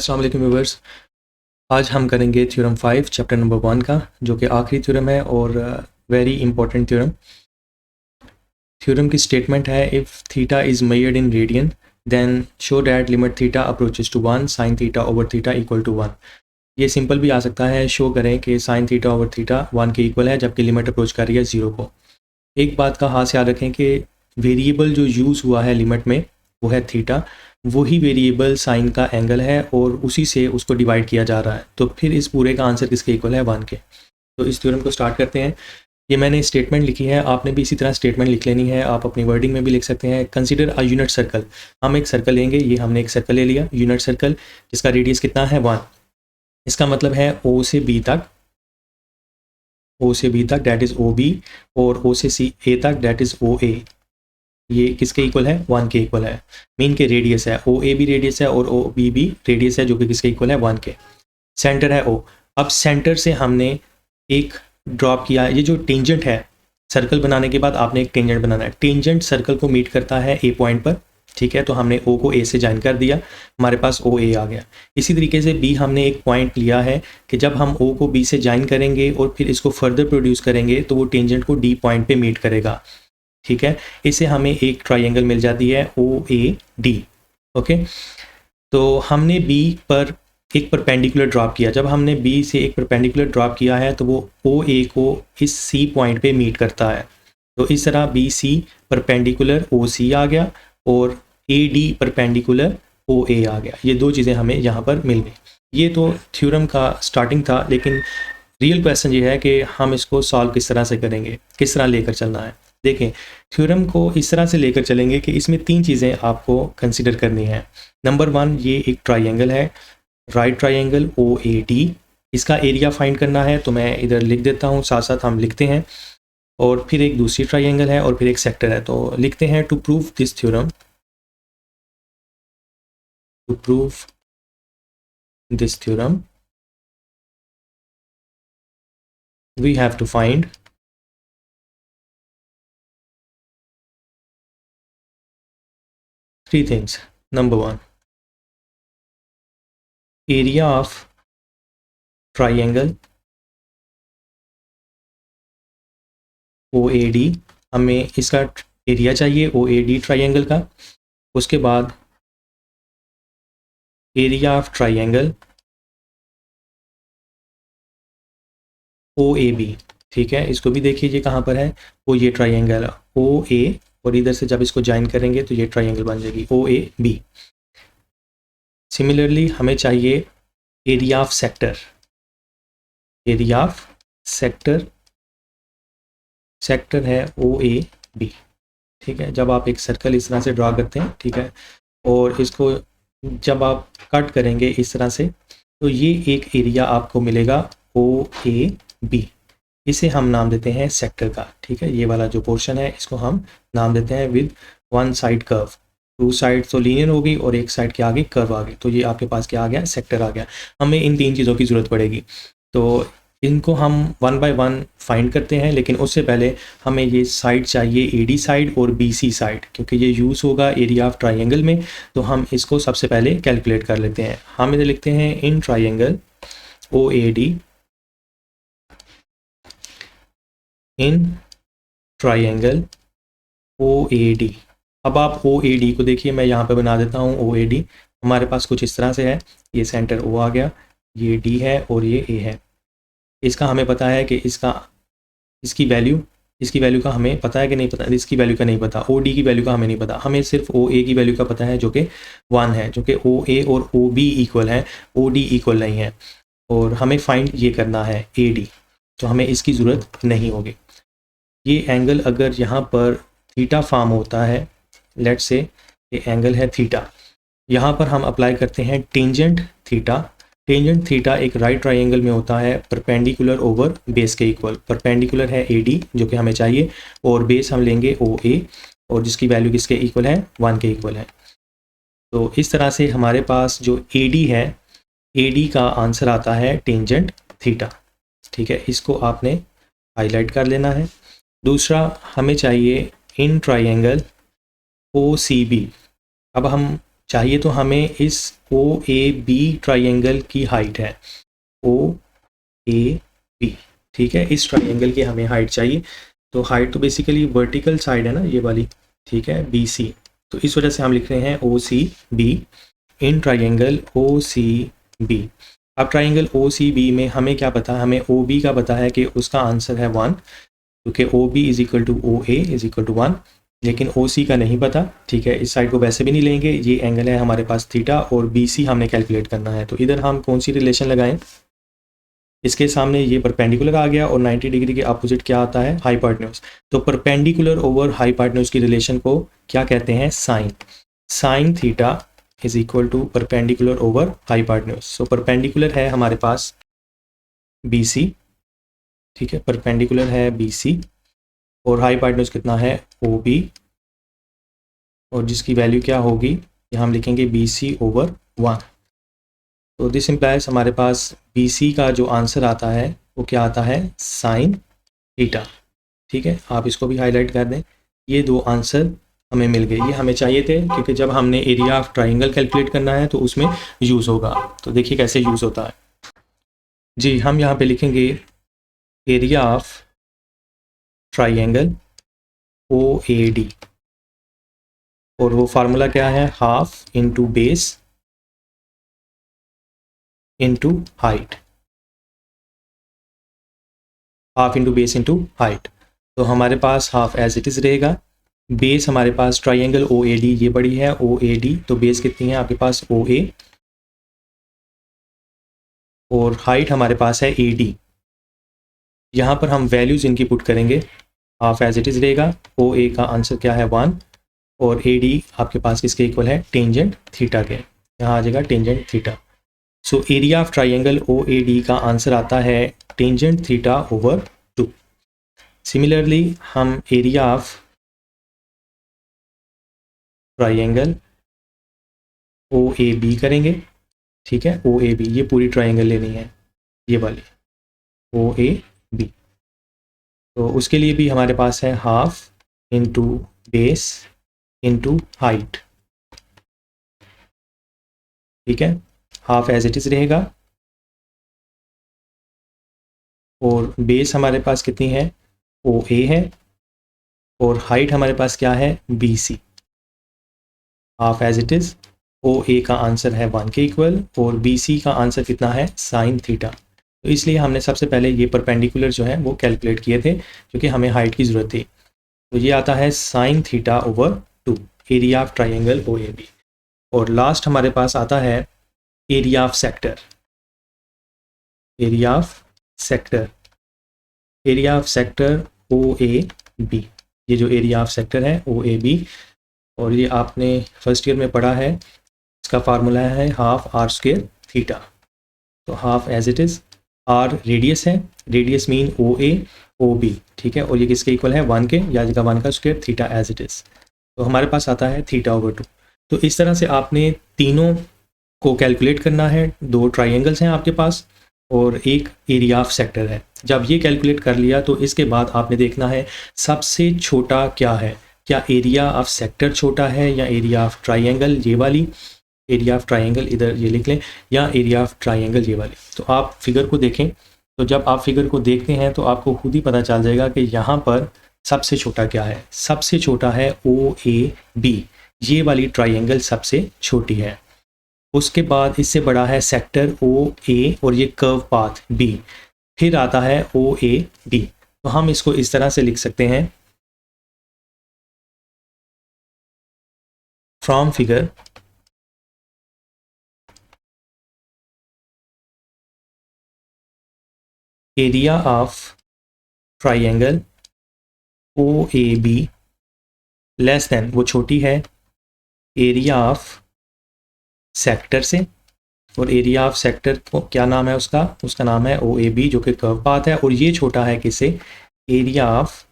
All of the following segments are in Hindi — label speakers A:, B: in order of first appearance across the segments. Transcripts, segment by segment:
A: अस्सलाम वालेकुम व्यूअर्स। आज हम करेंगे थ्योरम 5 चैप्टर नंबर 1 का, जो कि आखिरी थ्योरम है और वेरी इंपॉर्टेंट थ्योरम। थ्योरम की स्टेटमेंट है, if theta is measured in radian then show that limit theta approaches to 1 sine theta over theta equal to 1। ये सिंपल भी आ सकता है, शो करें कि साइन थीटा ओवर थीटा 1 के इक्वल है जबकि लिमिट अप्रोच कर रही है 0 को। एक बात का खास याद रखें कि वेरिएबल जो यूज़ हुआ है लिमिट में वो है थीटा, वही वेरिएबल साइन का एंगल है और उसी से उसको डिवाइड किया जा रहा है। तो फिर इस पूरे का आंसर किसके इक्वल है? 1 के। तो इस थ्योरम को स्टार्ट करते हैं। ये मैंने स्टेटमेंट लिखी है, आपने भी इसी तरह स्टेटमेंट लिख लेनी है। आप अपनी वर्डिंग में भी लिख सकते हैं। Consider a unit circle. हम एक सर्कल लेंगे, ये हमने एक सर्कल ले लिया यूनिट सर्कल, जिसका रेडियस कितना है? 1। इसका मतलब है ओ से बी तक, ओ से बी तक डैट इज़ ओ बी, और ओ से सी ए तक डैट इज़ ओ ए। ये किसके इक्वल है? 1 के इक्वल है। मीन के रेडियस है, ओ ए भी रेडियस है और ओ बी भी रेडियस है, जो कि किसके इक्वल है? 1 के। सेंटर है ओ। अब सेंटर से हमने एक ड्रॉप किया, ये जो टेंजेंट है, सर्कल बनाने के बाद आपने एक टेंजेंट बनाना है। टेंजेंट सर्कल को मीट करता है ए पॉइंट पर, ठीक है। तो हमने ओ को ए से ज्वाइन कर दिया, हमारे पास ओ ए आ गया। इसी तरीके से बी हमने एक पॉइंट लिया है कि जब हम ओ को बी से ज्वाइन करेंगे और फिर इसको फर्दर प्रोड्यूस करेंगे तो वो टेंजेंट को डी पॉइंट पे मीट करेगा, ठीक है। इससे हमें एक ट्राइंगल मिल जाती है ओ ए डी। ओके, तो हमने बी पर एक परपेंडिकुलर ड्रॉप किया। जब हमने बी से एक परपेंडिकुलर ड्रॉप किया है तो वो ओ ए को इस सी पॉइंट पे मीट करता है। तो इस तरह बी सी परपेंडिकुलर ओ सी आ गया और ए डी परपेंडिकुलर ओ ए आ गया। ये दो चीज़ें हमें यहाँ पर मिल गई। ये तो थ्योरम का स्टार्टिंग था, लेकिन रियल क्वेश्चन ये है कि हम इसको सॉल्व किस तरह से करेंगे, किस तरह लेकर चलना है। देखें, थ्योरम को इस तरह से लेकर चलेंगे कि इसमें 3 चीज़ें आपको कंसिडर करनी है। नंबर 1, ये एक ट्राइंगल है, right triangle O A D. इसका एरिया फाइंड करना है, तो मैं इधर लिख देता हूँ, साथ साथ हम लिखते हैं। और फिर एक दूसरी ट्राइंगल है और फिर एक सेक्टर है। तो लिखते हैं, to prove this theorem, to prove this theorem we have to find 3 things. Number 1, area of triangle OAD। हमें इसका एरिया चाहिए OAD ट्राइंगल का। उसके बाद एरिया ऑफ ट्राइंगल OAB, ठीक है। इसको भी देखिए, ये कहाँ पर है? वो ये ट्राइंगल OA, और इधर से जब इसको ज्वाइन करेंगे तो ये ट्राइंगल बन जाएगी OAB। सिमिलरली हमें चाहिए area of sector, area of sector, sector है OAB, ठीक है। जब आप एक सर्कल इस तरह से ड्रा करते हैं, ठीक है, और इसको जब आप कट करेंगे इस तरह से, तो ये एक एरिया आपको मिलेगा OAB। इसे हम नाम देते हैं सेक्टर का, ठीक है। ये वाला जो पोर्शन है इसको हम नाम देते हैं विद 1 साइड कर्व। 2 साइड तो लीनियर होगी और एक साइड के आगे कर्व आ गई, तो ये आपके पास क्या आ गया? सेक्टर आ गया। हमें इन 3 चीज़ों की ज़रूरत पड़ेगी, तो इनको हम 1 बाय 1 फाइंड करते हैं। लेकिन उससे पहले हमें ये साइड चाहिए AD साइड और BC साइड, क्योंकि ये यूज़ होगा एरिया ऑफ ट्राइंगल में। तो हम इसको सबसे पहले कैलकुलेट कर लेते हैं। हम इधर लिखते हैं in triangle OAD, in triangle OAD। अब आप OAD को देखिए, मैं यहाँ पे बना देता हूँ OAD। हमारे पास कुछ इस तरह से है, ये सेंटर O आ गया, ये D है और ये A है। इसका हमें पता है कि इसकी वैल्यू का हमें पता है कि नहीं पता? इसकी वैल्यू का नहीं पता। OD की वैल्यू का हमें नहीं पता, हमें सिर्फ OA की वैल्यू का पता है, जो कि 1 है, जो कि OA और OB इक्वल है, OD इक्वल नहीं है। और हमें फाइंड ये करना है AD, तो हमें इसकी ज़रूरत नहीं होगी। ये एंगल अगर यहाँ पर थीटा फॉर्म होता है, लेट्स से ये एंगल है थीटा, यहाँ पर हम अप्लाई करते हैं टेंजेंट थीटा। टेंजेंट थीटा एक राइट ट्राइंगल में होता है परपेंडिकुलर ओवर बेस के इक्वल। परपेंडिकुलर है AD, जो कि हमें चाहिए, और बेस हम लेंगे OA, और जिसकी वैल्यू किसके इक्वल है? 1 के इक्वल है। तो इस तरह से हमारे पास जो AD है, AD का आंसर आता है टेंजेंट थीटा, ठीक है। इसको आपने हाईलाइट कर लेना है। दूसरा हमें चाहिए इन ट्राइंगल OCB। अब हम चाहिए तो हमें इस ओ ए बी ट्राइंगल की हाइट है, ओ ए बी, ठीक है, इस ट्राइंगल की हमें हाइट चाहिए। तो हाइट तो बेसिकली वर्टिकल साइड है ना ये वाली, ठीक है, बी सी, तो इस वजह से हम लिख रहे हैं O C B in triangle O C B. अब ट्राइंगल ओ सी बी में हमें क्या पता है, हमें ओ बी का पता है कि उसका आंसर है 1, क्योंकि O B is equal to O A is equal to 1, लेकिन ओ सी का नहीं पता, ठीक है, इस साइड को वैसे भी नहीं लेंगे, ये एंगल है हमारे पास थीटा और बी सी हमने कैलकुलेट करना है। तो इधर हम कौन सी रिलेशन लगाएं, इसके सामने ये परपेंडिकुलर आ गया और 90 डिग्री के अपोजिट क्या आता है, हाइपोटेन्यूज। तो परपेंडिकुलर ओवर हाइपोटेन्यूज की रिलेशन को क्या कहते हैं, sine. Sine theta is equal to perpendicular over hypotenuse. So perpendicular है हमारे पास बी सी, ठीक है, परपेंडिकुलर है बी सी और हाइपोटेन्यूज कितना है, ओ बी, और जिसकी वैल्यू क्या होगी, यहाँ हम लिखेंगे बी सी ओवर 1। तो दिस इम्प्लाइज हमारे पास बी सी का जो आंसर आता है वो क्या आता है, साइन थीटा, ठीक है, आप इसको भी हाईलाइट कर दें। ये दो आंसर हमें मिल गए, ये हमें चाहिए थे क्योंकि जब हमने एरिया ऑफ ट्राइंगल कैलकुलेट करना है तो उसमें यूज़ होगा। तो देखिए कैसे यूज़ होता है जी, हम यहाँ पे लिखेंगे area of triangle O A D, और वो फार्मूला क्या है, half into base into height, half into base into height. तो हमारे पास हाफ एज इट इज़ रहेगा, बेस हमारे पास ट्राइंगल ओ ए डी ये बड़ी है ओ ए डी, तो बेस कितनी है आपके पास ओ ए, और हाइट हमारे पास है ए डी। यहाँ पर हम वैल्यूज़ इनकी पुट करेंगे, हाफ एज इट इज़ रहेगा, ओ ए का आंसर क्या है 1, और ए डी आपके पास किसके इक्वल है, टेंजेंट थीटा के, यहाँ आ जाएगा tangent theta. So area of triangle O A D का आंसर आता है टेंजेंट थीटा ओवर 2। सिमिलरली हम area of triangle O A B करेंगे, ठीक है, ओ ए बी, ये पूरी ट्राइंगल लेनी है ये वाली ओ ए बी। तो उसके लिए भी हमारे पास है half into base into height, ठीक है, हाफ एज इट इज़ रहेगा, और बेस हमारे पास कितनी है, ओ ए है, और हाइट हमारे पास क्या है, B C, half as it is, O A का आंसर है 1 के इक्वल और बी सी का आंसर कितना है, साइन थीटा। तो इसलिए हमने सबसे पहले ये परपेंडिकुलर जो है वो कैलकुलेट किए थे क्योंकि हमें हाइट की ज़रूरत थी। तो ये आता है sine theta over 2, area of triangle O A B. और लास्ट हमारे पास आता है area of sector, area of sector, area of sector O A B, ये जो एरिया ऑफ सेक्टर है ओ ए बी, और ये आपने फर्स्ट ईयर में पढ़ा है, इसका फार्मूला है हाफ आर स्क्वेयर थीटा। तो half as it is, r radius है, radius mean O A O B, ठीक है, और ये किसके इक्वल है 1 के, या जगह 1 का square, theta as it is. तो हमारे पास आता है थीटा ओवर 2। तो इस तरह से आपने तीनों को कैलकुलेट करना है, दो ट्राइंगल्स हैं आपके पास और एक एरिया ऑफ सेक्टर है। जब ये कैलकुलेट कर लिया तो इसके बाद आपने देखना है सबसे छोटा क्या है, क्या एरिया ऑफ सेक्टर छोटा है या एरिया ऑफ ट्राइंगल ये वाली, एरिया ऑफ ट्राइंगल इधर ये लिख लें, या एरिया ऑफ ट्राइंगल ये वाली। तो आप फिगर को देखें, तो जब आप फिगर को देखते हैं तो आपको खुद ही पता चल जाएगा कि यहाँ पर सबसे छोटा क्या है, सबसे छोटा है ओ ए बी, ये वाली ट्राइंगल सबसे छोटी है। उसके बाद इससे बड़ा है सेक्टर ओ ए और ये कर्व पाथ बी, फिर आता है ओ ए बी। तो हम इसको इस तरह से लिख सकते हैं, from figure area of triangle O A B less than, वो छोटी है एरिया ऑफ सेक्टर से, और एरिया ऑफ सेक्टर को क्या नाम है उसका, उसका नाम है ओ ए बी जो कि कर्व पाथ है, और ये छोटा है किसे, area of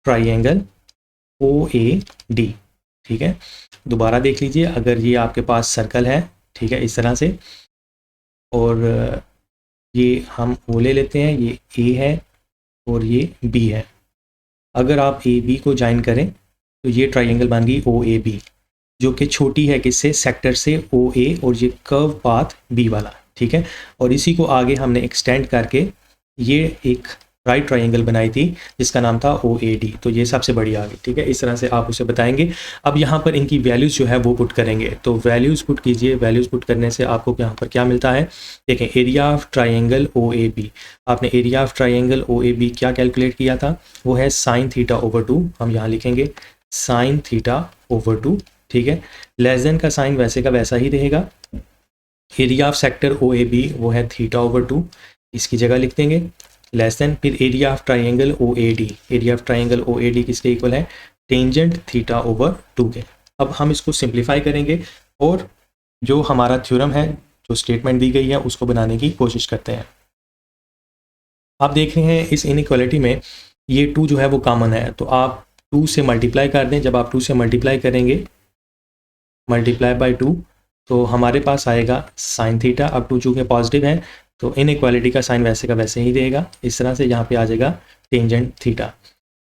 A: triangle O A D, ठीक है। दोबारा देख लीजिए, अगर ये आपके पास सर्कल है, ठीक है, इस तरह से, और ये हम ओ ले लेते हैं, ये ए है और ये बी है, अगर आप ए बी को ज्वाइन करें तो ये ट्राइंगल बन गई ओ ए बी। जो कि छोटी है किससे, सेक्टर से OA, और ये कर्व पाथ B वाला, ठीक है। और इसी को आगे हमने एक्सटेंड करके ये एक राइट ट्रायंगल बनाई थी जिसका नाम था OAD, तो ये सबसे बड़ी आ गई, ठीक है। इस तरह से आप उसे बताएंगे। अब यहाँ पर इनकी वैल्यूज़ जो है वो पुट करेंगे, तो वैल्यूज़ पुट कीजिए। वैल्यूज़ पुट करने से आपको यहाँ पर क्या मिलता है, देखें, एरिया ऑफ ट्रायंगल OAB। आपने एरिया ऑफ ट्रायंगल OAB क्या कैलकुलेट किया था, वो है sin θ/2। हम यहाँ लिखेंगे sin θ/2, ठीक है। लेस देन का साइन वैसे का वैसा ही रहेगा। एरिया ऑफ सेक्टर OAB वो है θ/2, इसकी जगह लिख देंगे। लेस देन फिर area of triangle OAD, area of triangle OAD किसके इक्वल है, टेंजेंट θ/2 के। अब हम इसको सिंप्लीफाई करेंगे और जो हमारा थ्योरम है, जो स्टेटमेंट दी गई है, उसको बनाने की कोशिश करते हैं। आप देख रहे हैं इस इनइक्वालिटी में ये 2 जो है वो कॉमन है, तो आप 2 से मल्टीप्लाई कर दें। जब आप 2 से मल्टीप्लाई करेंगे, मल्टीप्लाई बाय 2, तो हमारे पास आएगा साइन थीटा। अब 2 चूँकि पॉजिटिव है तो इनइक्वालिटी का साइन वैसे का वैसे ही रहेगा। इस तरह से यहाँ पे आ जाएगा टेंजेंट थीटा।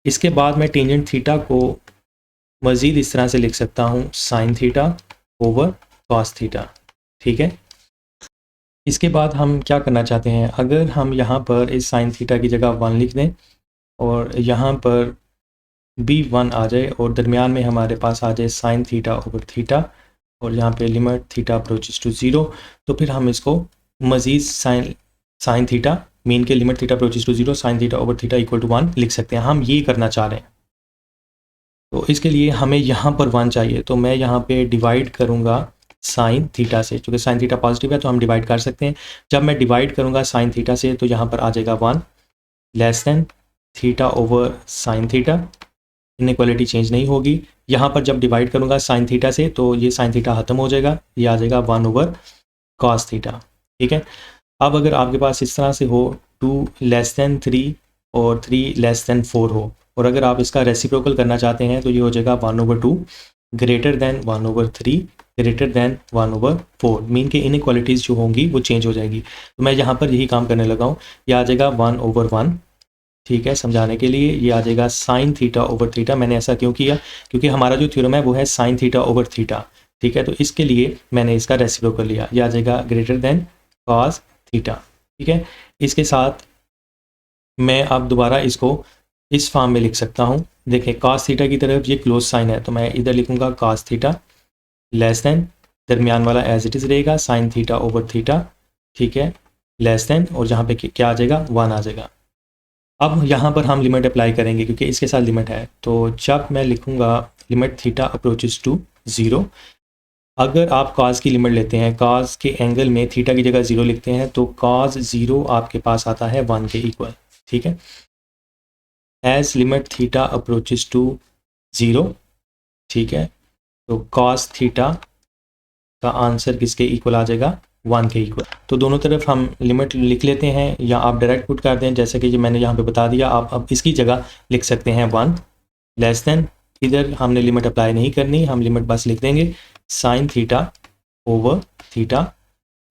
A: इसके बाद मैं टेंजेंट थीटा को मज़ीद इस तरह से लिख सकता हूँ, sign theta over cos theta, ठीक है। इसके बाद हम क्या करना चाहते हैं, अगर हम यहाँ पर इस साइन थीटा की जगह 1 लिख दें और यहाँ पर भी 1 आ जाए और दरमियान में हमारे पास आ जाए साइन थीटा ओवर थीटा, और यहाँ पे लिमिट थीटा अप्रोचेस टू 0, तो फिर हम इसको मज़ीद साइन थीटा, मीन के limit theta approaches to 0, sine theta over theta equal to 1 लिख सकते हैं। हम ये करना चाह रहे हैं, तो इसके लिए हमें यहाँ पर 1 चाहिए, तो मैं यहाँ पे डिवाइड करूँगा साइन थीटा से। क्योंकि साइन थीटा पॉजिटिव है तो हम डिवाइड कर सकते हैं। जब मैं डिवाइड करूँगा साइन थीटा से तो यहाँ पर आ जाएगा 1 less than theta over sine theta, inequality change नहीं होगी। यहाँ पर जब डिवाइड करूँगा साइन थीटा से तो ये साइन थीटा ख़त्म हो जाएगा, ये आ जाएगा 1 ओवर कॉस थीटा, ठीक है। अब अगर आपके पास इस तरह से हो 2 लेस देन 3 और 3 लेस देन 4 हो, और अगर आप इसका रेसिप्रोकल करना चाहते हैं तो ये हो जाएगा 1 over 2 greater than 1 over 3 greater than 1 over 4। Mean के इनइक्वालिटीज़ जो होंगी वो चेंज हो जाएगी। तो मैं यहाँ पर यही काम करने लगा हूँ। ये आ जाएगा 1 ओवर 1, ठीक है। समझाने के लिए ये आ जाएगा साइन थीटा ओवर थीटा। मैंने ऐसा क्यों किया, क्योंकि हमारा जो थ्योरम है वो है साइन थीटा ओवर थीटा, ठीक है। तो इसके लिए मैंने इसका रेसिप्रोकल लिया। ये आ जाएगा ग्रेटर देन कॉस थीटा, ठीक है। इसके साथ मैं अब दोबारा इसको इस फॉर्म में लिख सकता हूँ। देखें, कॉस थीटा की तरफ ये क्लोज साइन है, तो मैं इधर लिखूँगा कॉस थीटा लेस देन, दरमियान वाला एज इट इज़ रहेगा साइन थीटा ओवर थीटा, ठीक है, लेस देन, और जहाँ पे क्या आ जाएगा 1 आ जाएगा। अब यहाँ पर हम लिमिट अप्लाई करेंगे क्योंकि इसके साथ लिमिट है। तो जब मैं लिखूँगा लिमिट थीटा अप्रोचेस टू 0, अगर आप कॉस की लिमिट लेते हैं, कॉस के एंगल में थीटा की जगह 0 लिखते हैं, तो कॉस 0 आपके पास आता है 1 के इक्वल, ठीक है। As limit theta approaches to 0, ठीक है, तो कॉस थीटा का आंसर किसके इक्वल आ जाएगा, 1 के इक्वल। तो दोनों तरफ हम लिमिट लिख लेते हैं या आप डायरेक्ट पुट कर दें, जैसे कि मैंने यहाँ पे बता दिया। आप अब इसकी जगह लिख सकते हैं 1 लेस देन, इधर हमने लिमिट अप्लाई नहीं करनी, हम लिमिट बस लिख देंगे साइन थीटा ओवर थीटा,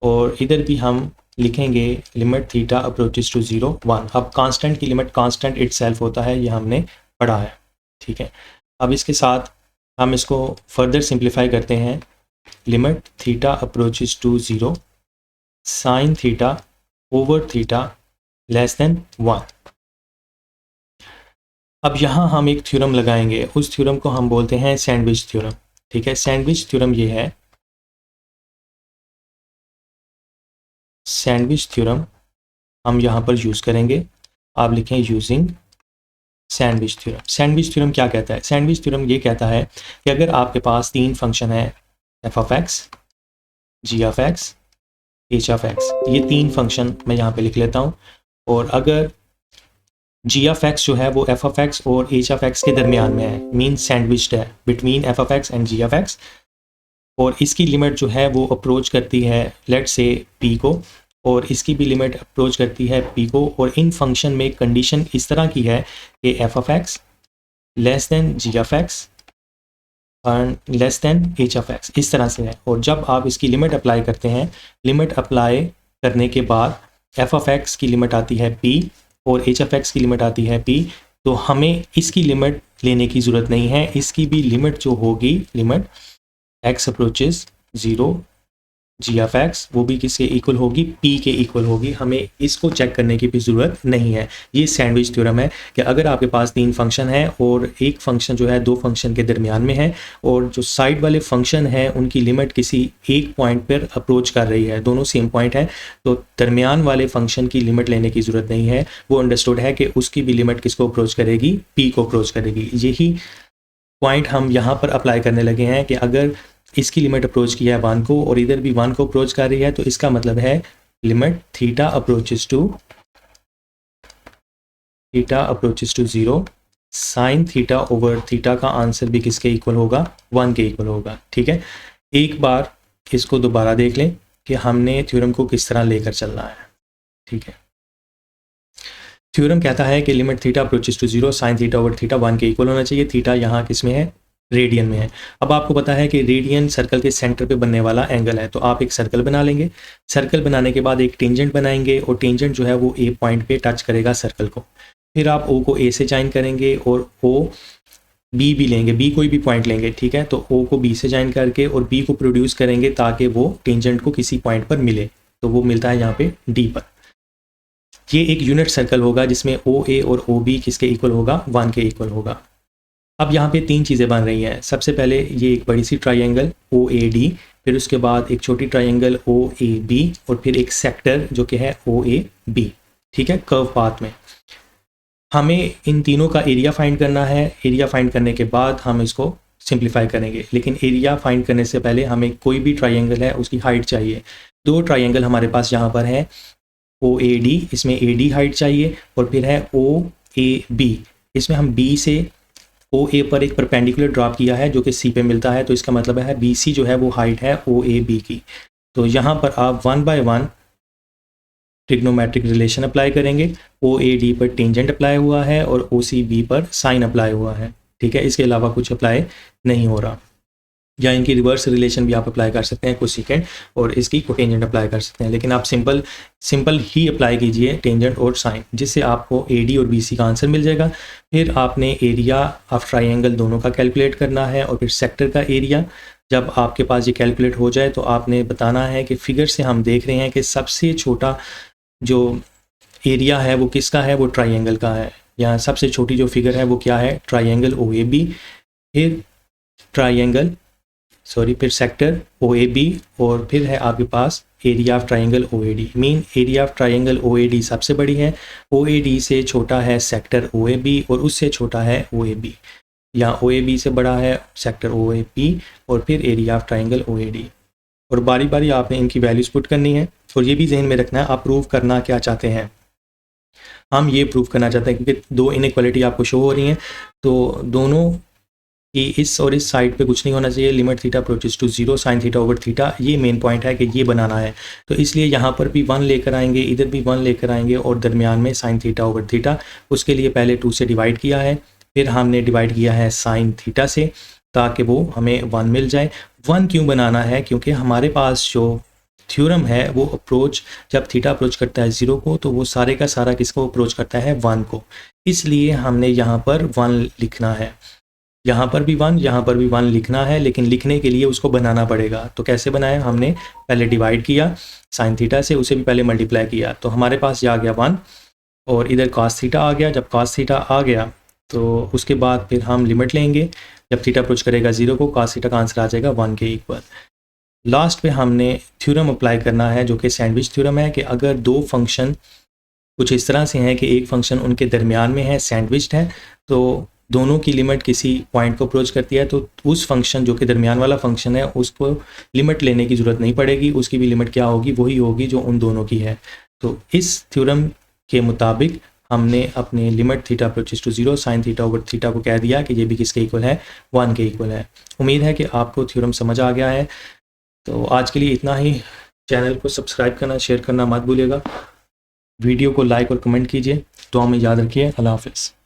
A: और इधर भी हम लिखेंगे लिमिट थीटा अप्रोचेस टू 0 1। अब कांस्टेंट की लिमिट कांस्टेंट इटसेल्फ होता है, ये हमने पढ़ा है, ठीक है। अब इसके साथ हम इसको फर्दर सिंप्लीफाई करते हैं। Limit theta approaches to 0 sine theta over theta less than 1। अब यहाँ हम एक थ्योरम लगाएंगे, उस थ्योरम को हम बोलते हैं सैंडविच थ्योरम, ठीक है। सैंडविच थ्योरम ये है, सैंडविच थ्योरम हम यहाँ पर यूज़ करेंगे। आप लिखें using sandwich theorem. Sandwich theorem क्या कहता है, सैंडविच थ्योरम ये कहता है कि अगर आपके पास 3 फंक्शन है, F of X, G of X, H of X, ये 3 फंक्शन मैं यहाँ पे लिख लेता हूँ, और अगर जी ऑफ एक्स जो है वो एफ ऑफ एक्स और एच ऑफ एक्स के दरमियान में है, मीन सैंडविच्ड है between F of X and G of X, और इसकी लिमिट जो है वो अप्रोच करती है लेट से पी को, और इसकी भी लिमिट अप्रोच करती है पी को, और इन फंक्शन में कंडीशन इस तरह की है कि F of X less than G of X and less than H of X, इस तरह से है। और जब आप इसकी लिमिट अप्लाई करते हैं, लिमिट अप्लाई करने के बाद एफ ऑफ एक्स की लिमिट आती है पी और एच ऑफ एक्स की लिमिट आती है पी, तो हमें इसकी लिमिट लेने की ज़रूरत नहीं है। इसकी भी लिमिट जो होगी, limit x approaches 0 G of X वो भी किसके इक्वल होगी, p के इक्वल होगी। हमें इसको चेक करने की भी ज़रूरत नहीं है। ये सैंडविच थ्योरम है कि अगर आपके पास 3 फंक्शन है और एक फंक्शन जो है 2 फंक्शन के दरमियान में है और जो साइड वाले फंक्शन है उनकी लिमिट किसी एक पॉइंट पर अप्रोच कर रही है, दोनों सेम पॉइंट है, तो दरमियान वाले फंक्शन की लिमिट लेने की ज़रूरत नहीं है। वो अंडरस्टूड है कि उसकी भी लिमिट किसको अप्रोच करेगी, p को अप्रोच करेगी। यही पॉइंट हम यहाँ पर अप्लाई करने लगे हैं कि अगर इसकी लिमिट अप्रोच किया है 1 को और इधर भी 1 को अप्रोच कर रही है, तो इसका मतलब है limit theta approaches to 0 sine theta over theta का आंसर भी किसके इक्वल होगा, 1 के इक्वल होगा। ठीक है, एक बार इसको दोबारा देख लें कि हमने थ्योरम को किस तरह लेकर चलना है। ठीक है, थ्योरम कहता है कि limit theta approaches to 0 sine theta over theta 1 के इक्वल होना चाहिए। थीटा यहाँ किस में है, रेडियन में है। अब आपको पता है कि रेडियन सर्कल के सेंटर पे बनने वाला एंगल है, तो आप एक सर्कल बना लेंगे। सर्कल बनाने के बाद एक टेंजेंट बनाएंगे और टेंजेंट जो है वो ए पॉइंट पे टच करेगा सर्कल को। फिर आप ओ को ए से ज्वाइन करेंगे और ओ बी भी लेंगे, बी कोई भी पॉइंट लेंगे। ठीक है, तो ओ को बी से ज्वाइन करके और बी को प्रोड्यूस करेंगे ताकि वो टेंजेंट को किसी पॉइंट पर मिले, तो वो मिलता है यहाँ पे डी पर। ये एक यूनिट सर्कल होगा जिसमें ओ ए और ओ बी किसके इक्वल होगा, 1 के इक्वल होगा। अब यहाँ पे 3 चीज़ें बन रही हैं। सबसे पहले ये एक बड़ी सी ट्रायंगल ओ ए डी, फिर उसके बाद एक छोटी ट्रायंगल ओ ए बी और फिर एक सेक्टर जो कि है ओ ए बी। ठीक है, कर्व पाथ में हमें इन तीनों का एरिया फाइंड करना है। एरिया फाइंड करने के बाद हम इसको सिंप्लीफाई करेंगे, लेकिन एरिया फाइंड करने से पहले हमें कोई भी ट्रायंगल है उसकी हाइट चाहिए। 2 ट्रायंगल हमारे पास यहाँ पर है, ओ ए डी, इसमें ए डी हाइट चाहिए, और फिर है ओ ए बी, इसमें हम बी से ओ ए पर एक परपेंडिकुलर ड्रॉप किया है जो कि सी पे मिलता है, तो इसका मतलब है बी सी जो है वो हाइट है ओ ए बी की। तो यहाँ पर आप 1 बाय 1 ट्रिग्नोमेट्रिक रिलेशन अप्लाई करेंगे। ओ ए डी पर टेंजेंट अप्लाई हुआ है और ओ सी बी पर साइन अप्लाई हुआ है। ठीक है, इसके अलावा कुछ अप्लाई नहीं हो रहा। या इनकी रिवर्स रिलेशन भी आप अप्लाई कर सकते हैं कोसेकेंट, और इसकी कोटेंजेंट अप्लाई कर सकते हैं, लेकिन आप सिंपल ही अप्लाई कीजिए टेंजेंट और साइन, जिससे आपको ए डी और बी सी का आंसर मिल जाएगा। फिर आपने एरिया ऑफ ट्रायंगल दोनों का कैलकुलेट करना है और फिर सेक्टर का एरिया। जब आपके पास ये कैलकुलेट हो जाए तो आपने बताना है कि फिगर से हम देख रहे हैं कि सबसे छोटा जो एरिया है वो किसका है, वो ट्रायंगल का है। यहाँ सबसे छोटी जो फिगर है वो क्या है, ट्रायंगल ओ ए बी, फिर सेक्टर ओ ए बी, और फिर है आपके पास area of triangle O A D. Mean area of triangle O A D सबसे बड़ी है, ओ ए डी से छोटा है सेक्टर ओ ए बी, और उससे छोटा है ओ ए बी। या ओ ए बी से बड़ा है सेक्टर ओ ए पी, और फिर area of triangle O A D. और बारी बारी आपने इनकी वैल्यूज पुट करनी है, और ये भी जहन में रखना है आप प्रूव करना क्या चाहते हैं। हम ये प्रूव करना चाहते हैं क्योंकि 2 इनइक्वालिटी आपको शो हो रही हैं, तो दोनों कि इस और इस साइड पे कुछ नहीं होना चाहिए। Limit theta approaches to 0 sine theta over theta, ये मेन पॉइंट है कि ये बनाना है। तो इसलिए यहाँ पर भी 1 लेकर आएंगे, इधर भी 1 लेकर आएंगे, और दरमियान में साइन थीटा ओवर थीटा। उसके लिए पहले 2 से डिवाइड किया है, फिर हमने डिवाइड किया है साइन थीटा से, ताकि वो हमें 1 मिल जाए। 1 क्यों बनाना है, क्योंकि हमारे पास जो थ्योरम है वो अप्रोच, जब थीटा अप्रोच करता है 0 को, तो वो सारे का सारा किसको अप्रोच करता है, 1 को। इसलिए हमने यहाँ पर 1 लिखना है, यहाँ पर भी 1, यहाँ पर भी 1 लिखना है, लेकिन लिखने के लिए उसको बनाना पड़ेगा। तो कैसे बनाया, हमने पहले डिवाइड किया साइन थीटा से, उसे भी पहले मल्टीप्लाई किया, तो हमारे पास ये आ गया 1, और इधर कॉस थीटा आ गया। जब कॉस थीटा आ गया तो उसके बाद फिर हम लिमिट लेंगे, जब थीटा अप्रोच करेगा 0 को, कॉस थीटा का आंसर आ जाएगा 1 के इक्वल। लास्ट पे हमने थ्योरम अप्लाई करना है जो कि सैंडविच थ्योरम है, कि अगर 2 फंक्शन कुछ इस तरह से हैं कि एक फंक्शन उनके दरमियान में है, सैंडविच्ड है, तो दोनों की लिमिट किसी पॉइंट को अप्रोच करती है, तो उस फंक्शन जो कि दरमियान वाला फंक्शन है उसको लिमिट लेने की ज़रूरत नहीं पड़ेगी, उसकी भी लिमिट क्या होगी, वही होगी जो उन दोनों की है। तो इस थ्योरम के मुताबिक हमने अपने limit theta approaches to 0 sine theta over theta को कह दिया कि ये भी किसके इक्वल है, 1 के इक्वल है। उम्मीद है कि आपको थ्योरम समझ आ गया है। तो आज के लिए इतना ही। चैनल को सब्सक्राइब करना, शेयर करना मत भूलिएगा। वीडियो को लाइक और कमेंट कीजिए। दुआ में याद रखिए। अल्लाह हाफ़िज़।